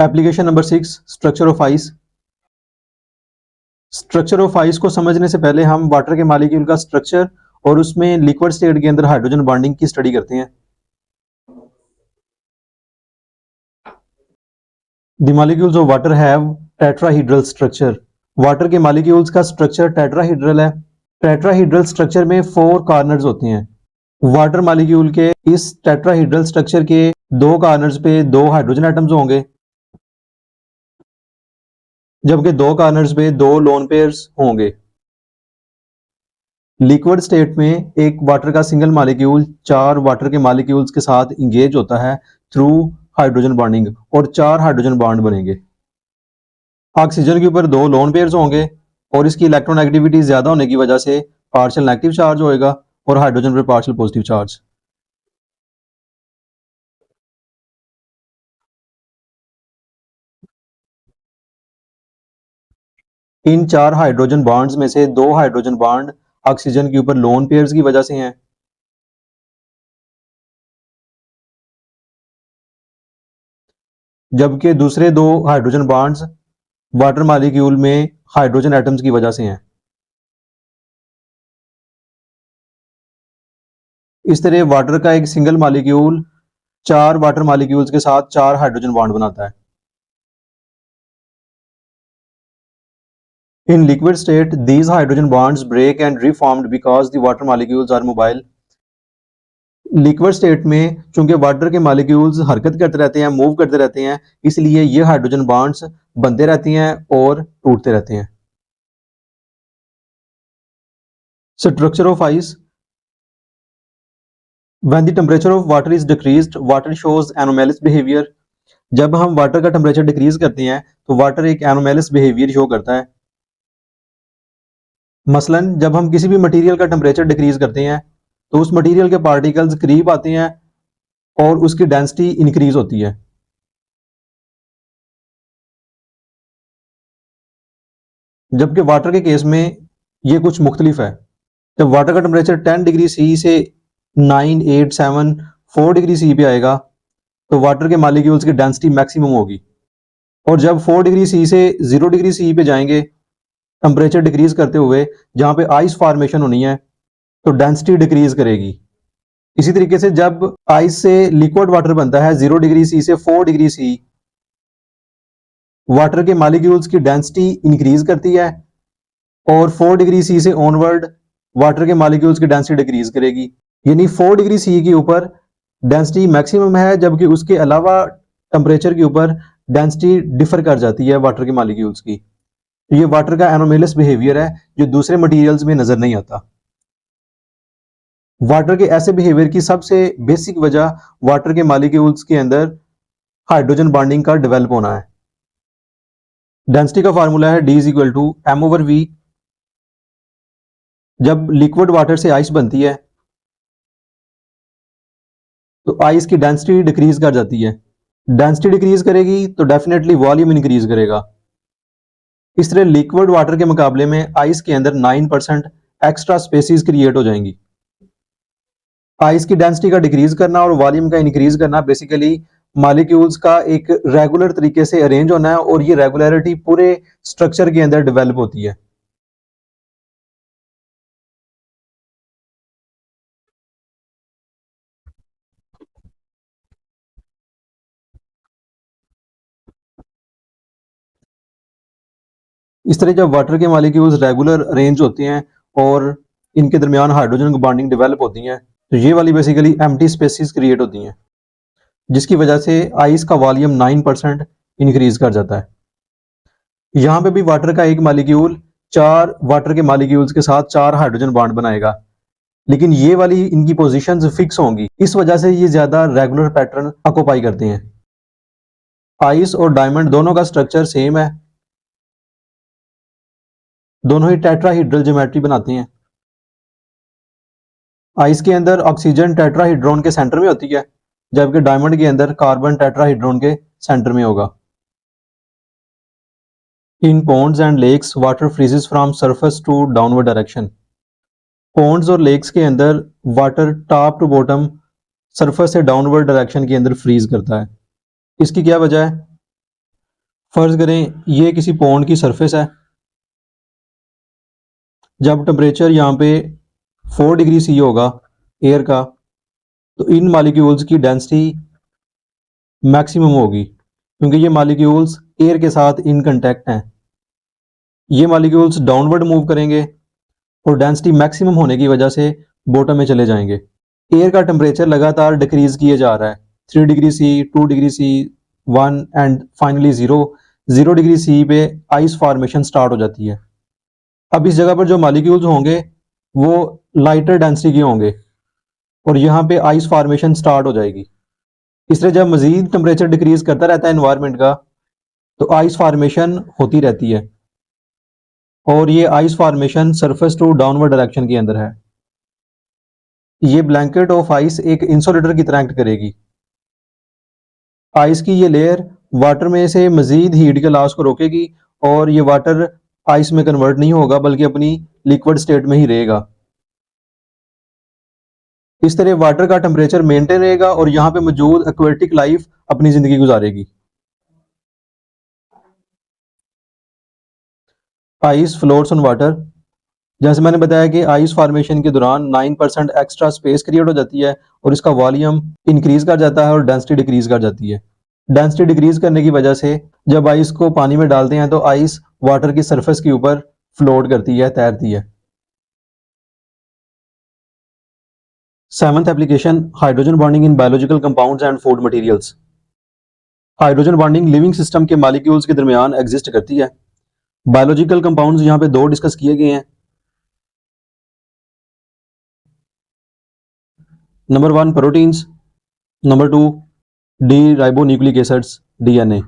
Application number 6, structure of ice. Structure of ice को समझने से पहले हम वाटर के मॉलिक्यूल का स्ट्रक्चर और उसमें लिक्विड स्टेट के अंदर हाइड्रोजन बॉन्डिंग की स्टडी करते हैं। The molecules of water have tetrahedral structure. Water के मॉलिक्यूल्स का स्ट्रक्चर टेट्राहीड्रल है। टेट्राहीड्रल स्ट्रक्चर में 4 कॉर्नर्स होते हैं। वाटर मॉलिक्यूल के इस टेट्राहीड्रल स्ट्रक्चर के 2 कॉर्नर्स पे 2 हाइड्रोजन एटम्स होंगे, जबकि 2 कॉर्नर्स पे 2 लोन पेयर्स होंगे। लिक्विड स्टेट में एक वाटर का सिंगल मॉलिक्यूल 4 वाटर के मॉलिक्यूल्स के साथ इंगेज होता है थ्रू हाइड्रोजन बॉन्डिंग और 4 हाइड्रोजन बॉन्ड बनेंगे। ऑक्सीजन के ऊपर 2 लोन पेयर्स होंगे और इसकी इलेक्ट्रॉन एक्टिविटी ज्यादा होने की वजह से पार्शियल नेगेटिव चार्ज होएगा और हाइड्रोजन पर पार्शियल पॉजिटिव चार्ज। इन 4 हाइड्रोजन बॉन्ड्स में से 2 हाइड्रोजन बॉन्ड ऑक्सीजन के ऊपर लोन पेयर्स की वजह से हैं, जबकि दूसरे 2 हाइड्रोजन बॉन्ड्स वाटर मॉलिक्यूल में हाइड्रोजन एटम्स की वजह से हैं। इस तरह वाटर का एक सिंगल मॉलिक्यूल 4 वाटर मॉलिक्यूल्स के साथ 4 हाइड्रोजन बॉन्ड बनाता है। In liquid state, these hydrogen bonds break and reformed because the water molecules are mobile. Liquid state में चूंकि वाटर के मॉलिक्यूल्स हरकत करते रहते हैं, मूव करते रहते हैं, इसलिए ये हाइड्रोजन बॉन्ड्स बनते रहती हैं और टूटते रहते हैं। Structure of ice. When the temperature of water is decreased, water shows anomalous behavior. जब हम वाटर का टेम्परेचर डिक्रीज करते हैं तो वाटर एक एनोमेलस बिहेवियर शो करता है। मसलन जब हम किसी भी मटेरियल का टेम्परेचर डिक्रीज करते हैं तो उस मटेरियल के पार्टिकल्स करीब आते हैं और उसकी डेंसिटी इंक्रीज होती है। जबकि वाटर के केस में ये कुछ मुख्तलिफ है। जब वाटर का टेम्परेचर 10 डिग्री सी से 9, 8, 7, 4 डिग्री सी पे आएगा तो वाटर के मॉलिक्यूल्स की डेंसिटी मैक्सिमम होगी, और जब 4 डिग्री सी से 0 डिग्री सी पे जाएंगे टेम्परेचर डिक्रीज करते हुए, जहां पे आइस फॉर्मेशन होनी है तो डेंसिटी डिक्रीज करेगी। इसी तरीके से जब आइस से लिक्विड वाटर बनता है 0 डिग्री सी से 4 डिग्री सी, वाटर के मॉलिक्यूल्स की डेंसिटी इंक्रीज करती है और 4 डिग्री सी से ऑनवर्ड वाटर के मॉलिक्यूल्स की डेंसिटी डिक्रीज करेगी। यानी 4 डिग्री सी के ऊपर डेंसिटी मैक्सिमम है, जबकि उसके अलावा टेम्परेचर के ऊपर डेंसिटी डिफर कर जाती है वाटर के मॉलिक्यूल्स की। तो ये वाटर का एनोमेलस बिहेवियर है जो दूसरे मटेरियल्स में नजर नहीं आता। वाटर के ऐसे बिहेवियर की सबसे बेसिक वजह वाटर के मॉलिक्यूल्स के अंदर हाइड्रोजन बॉन्डिंग का डेवलप होना है। डेंसिटी का फार्मूला है D = m/v। जब लिक्विड वाटर से आइस बनती है तो आइस की डेंसिटी डिक्रीज कर जाती है। डेंसिटी डिक्रीज करेगी तो डेफिनेटली वॉल्यूम इंक्रीज करेगा। इस तरह लिक्विड वाटर के मुकाबले में आइस के अंदर 9% एक्स्ट्रा स्पेसिस क्रिएट हो जाएंगी। आइस की डेंसिटी का डिक्रीज करना और वॉल्यूम का इंक्रीज करना बेसिकली मॉलिक्यूल्स का एक रेगुलर तरीके से अरेंज होना है, और ये रेगुलरिटी पूरे स्ट्रक्चर के अंदर डेवलप होती है। इस तरह जब वाटर के मॉलिक्यूल्स रेगुलर अरेंज होते हैं और इनके दरमियान हाइड्रोजन बॉन्डिंग डेवलप होती है तो ये वाली बेसिकली एम्प्टी स्पेसिस क्रिएट होती हैं, जिसकी वजह से आइस का वॉल्यूम 9% इंक्रीज कर जाता है। यहाँ पे भी वाटर का एक मॉलिक्यूल 4 वाटर के मॉलिक्यूल्स के साथ 4 हाइड्रोजन बॉन्ड बनाएगा, लेकिन ये वाली इनकी पोजीशंस फिक्स होंगी। इस वजह से ये ज्यादा रेगुलर पैटर्न ऑक्यूपाई करते हैं। आइस और डायमंड दोनों का स्ट्रक्चर सेम है, दोनों ही टेट्राहीड्रल ज्योमेट्री बनाते हैं। आइस के अंदर ऑक्सीजन टेट्राहीड्रोन के सेंटर में होती है, जबकि डायमंड के अंदर कार्बन टेट्राहीड्रोन के सेंटर में होगा। In ponds and lakes water freezes from surface to downward direction. Ponds और लेक्स के अंदर water top to bottom surface से डाउनवर्ड डायरेक्शन के अंदर फ्रीज करता है। इसकी क्या वजह है? फ़र्ज़ करें ये किसी पॉन्ड की सरफेस है। जब टेम्परेचर यहाँ पे 4 डिग्री सी होगा एयर का, तो इन मॉलिक्यूल्स की डेंसिटी मैक्सिमम होगी, क्योंकि ये मॉलिक्यूल्स एयर के साथ इन कांटेक्ट हैं। ये मॉलिक्यूल्स डाउनवर्ड मूव करेंगे और डेंसिटी मैक्सिमम होने की वजह से बॉटम में चले जाएंगे। एयर का टेम्परेचर लगातार डिक्रीज किए जा रहा है। 3 degree C, 2 degree C, 1 and finally 0 degree C पे आइस फॉर्मेशन स्टार्ट हो जाती है। अब इस जगह पर जो मॉलिक्यूल्स होंगे वो लाइटर डेंसिटी के होंगे और यहाँ पे आइस फॉर्मेशन स्टार्ट हो जाएगी। इस तरह जब मजीद टेम्परेचर डिक्रीज करता रहता है एनवायरनमेंट का, तो आइस फॉर्मेशन होती रहती है और ये ice formation surface to downward direction के अंदर है। ये ब्लैंकेट ऑफ आइस एक इंसुलेटर की तरह एक्ट करेगी। आइस की ये लेयर वाटर में से मजीद हीट के लॉस को रोकेगी और ये वाटर आइस में कन्वर्ट नहीं होगा, बल्कि अपनी लिक्विड स्टेट में ही रहेगा। इस तरह वाटर का टेम्परेचर मेंटेन रहेगा और यहाँ पे मौजूद एक्वेटिक लाइफ अपनी जिंदगी गुजारेगी। Ice floats on water. जैसे मैंने बताया कि आइस फॉर्मेशन के दौरान 9% एक्स्ट्रा स्पेस क्रिएट हो जाती है और इसका वॉल्यूम इंक्रीज कर जाता है और डेंसिटी डिक्रीज कर जाती है। डेंसिटी डिक्रीज करने की वजह से जब आइस को पानी में डालते हैं तो आइस वाटर की सरफेस के ऊपर फ्लोट करती है, तैरती है। Seventh application, hydrogen bonding in biological compounds and food materials. Hydrogen bonding living system के मॉलिक्यूल्स के दरमियान एग्जिस्ट करती है। बायोलॉजिकल कंपाउंड्स यहाँ पे दो डिस्कस किए गए हैं। Number 1 proteins, number 2 D ribonucleic acids, DNA.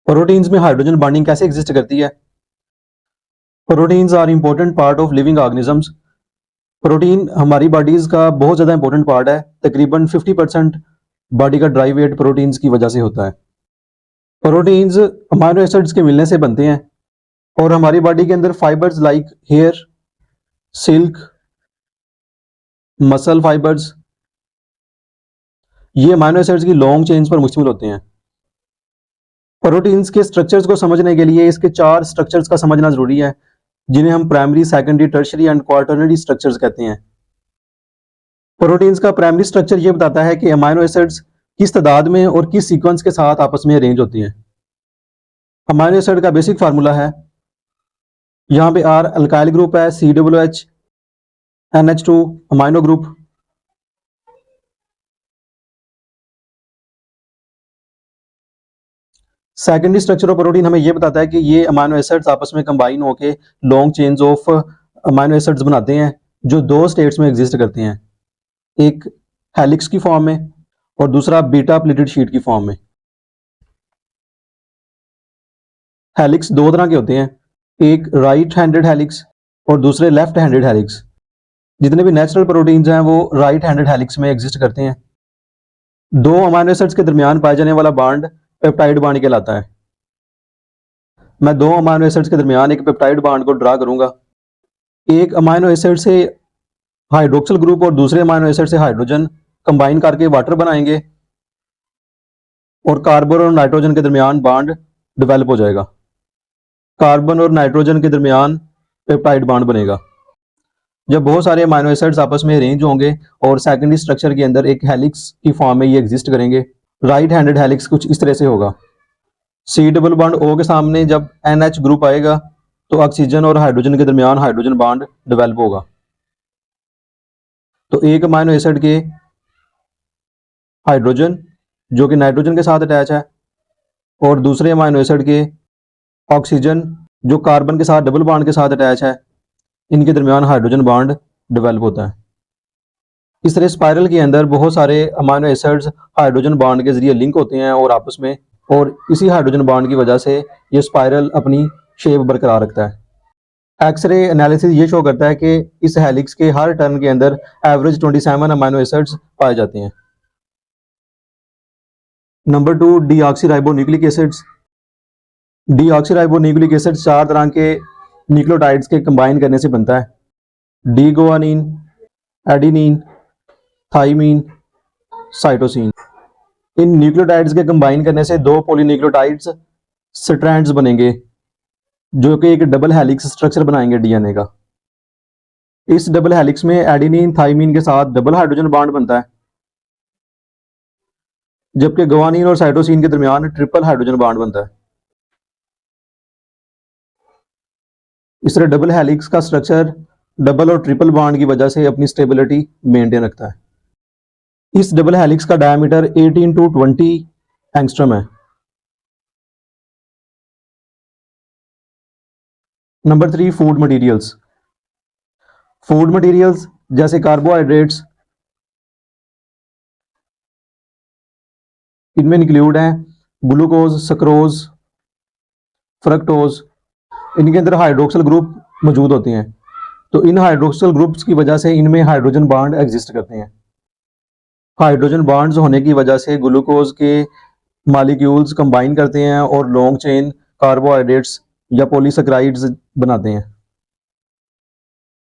Proteins में हाइड्रोजन बॉन्डिंग कैसे एग्जिस्ट करती है? Proteins are important part of living organisms. Protein हमारी बॉडीज का बहुत ज़्यादा इंपॉर्टेंट पार्ट है। तकरीबन 50% बॉडी का ड्राई वेट प्रोटीन्स की वजह से होता है। प्रोटीन्स अमाइनो एसिड्स के मिलने से बनते हैं और हमारी बॉडी के अंदर fibres like hair, silk, muscle fibres, ये अमाइनो एसिड्स की लॉन्ग चेन्स पर मुश्तमिल होते हैं। प्रोटीन्स के स्ट्रक्चर्स को समझने के लिए इसके 4 स्ट्रक्चर्स का समझना जरूरी है, जिन्हें हम primary, secondary, tertiary and quaternary structures कहते हैं। प्रोटीन्स का प्राइमरी स्ट्रक्चर ये बताता है कि अमाइनो एसिड्स किस तादाद में और किस सीक्वेंस के साथ आपस में अरेंज होती हैं। अमाइनो एसिड का बेसिक फार्मूला है, यहाँ पे आर अल्काइल ग्रुप है, COOH, NH2 amino group. Secondary structure of protein हमें यह बताता है कि ये अमाइनो एसिड्स आपस में कंबाइन होकर long chains of amino acids बनाते हैं, जो दो स्टेट्स में एग्जिस्ट करते हैं, एक हेलिक्स की फॉर्म में और दूसरा बीटा प्लेटेड शीट की फॉर्म में। हेलिक्स दो तरह के होते हैं, एक राइट हैंडेड हेलिक्स और दूसरे लेफ्ट हैंडेड हेलिक्स। जितने भी नेचुरल प्रोटीन्स हैं वो राइट हैंडेड हेलिक्स में एग्जिस्ट करते हैं। दो अमाइनो एसिड्स के दरमियान पाए जाने वाला बॉन्ड पेप्टाइड बॉन्ड कहलाता है। मैं दो अमाइनो एसिड्स के दरमियान एक पेप्टाइड बॉन्ड को ड्रा करूंगा। एक अमाइनो एसिड से हाइड्रोक्सिल ग्रुप और दूसरे अमाइनो एसिड से हाइड्रोजन कंबाइन करके वाटर बनाएंगे और कार्बन और नाइट्रोजन के दरमियान बॉन्ड डेवलप हो जाएगा। कार्बन और नाइट्रोजन के दरमियान पेप्टाइड बॉन्ड बनेगा। जब बहुत सारे अमाइनो एसिड्स आपस में अरेंज होंगे और सेकेंडरी स्ट्रक्चर के अंदर एक हेलिक्स की फॉर्म में ये एग्जिस्ट करेंगे। राइट हैंडेड हेलिक्स कुछ इस तरह से होगा। C डबल बॉन्ड O के सामने जब NH ग्रुप आएगा तो ऑक्सीजन और हाइड्रोजन के दरमियान हाइड्रोजन बॉन्ड डेवलप होगा। तो एक अमाइनो एसिड के हाइड्रोजन जो कि नाइट्रोजन के साथ अटैच है और दूसरे अमाइनो एसिड के ऑक्सीजन जो कार्बन के साथ डबल बॉन्ड के साथ अटैच है, इनके दरमियान हाइड्रोजन बॉन्ड डेवलप होता है। इस तरह स्पाइरल के अंदर बहुत सारे अमाइनो एसिड्स हाइड्रोजन बॉन्ड के जरिए लिंक होते हैं और आपस में, और इसी हाइड्रोजन बॉन्ड की वजह से ये स्पाइरल अपनी शेप बरकरार रखता है। एक्सरे एनालिसिस ये शो करता है कि इस हेलिक्स के हर टर्न के अंदर एवरेज 27 अमाइनो एसिड्स पाए जाते हैं। Number 2 deoxyribo nucleic acids. Deoxyribo nucleic acid 4 तरह के न्यूक्लियोटाइड्स के कंबाइन करने से बनता है। डी गुआनिन, एडिनिन, थाइमीन, साइटोसिन। इन न्यूक्लियोटाइड्स के कंबाइन करने से 2 पॉलीन्यूक्लियोटाइड्स स्ट्रैंड्स बनेंगे जो कि एक डबल हेलिक्स स्ट्रक्चर बनाएंगे डीएनए का। इस डबल हेलिक्स में एडेनिन थाइमिन के साथ डबल हाइड्रोजन बॉन्ड बनता है, जबकि गुआनिन और साइटोसिन के दरमियान ट्रिपल हाइड्रोजन बॉन्ड बनता है। इस तरह डबल हेलिक्स का स्ट्रक्चर डबल और ट्रिपल बॉन्ड की वजह से अपनी स्टेबिलिटी मेंटेन रखता है। इस डबल हेलिक्स का डायमीटर 18 टू 20 एंगस्ट्रम है। Number 3, food materials. Food materials जैसे कार्बोहाइड्रेट्स इनमें इंक्लूड हैं ग्लूकोज, सक्रोज, फ्रक्टोज। इनके अंदर हाइड्रोक्सिल ग्रुप मौजूद होते हैं, तो इन हाइड्रोक्सिल ग्रुप्स की वजह से इनमें हाइड्रोजन बॉन्ड एग्जिस्ट करते हैं। हाइड्रोजन बॉन्ड्स होने की वजह से ग्लूकोज के मॉलिक्यूल्स कंबाइन करते हैं और लॉन्ग चेन कार्बोहाइड्रेट्स या पॉलीसैकेराइड्स बनाते हैं।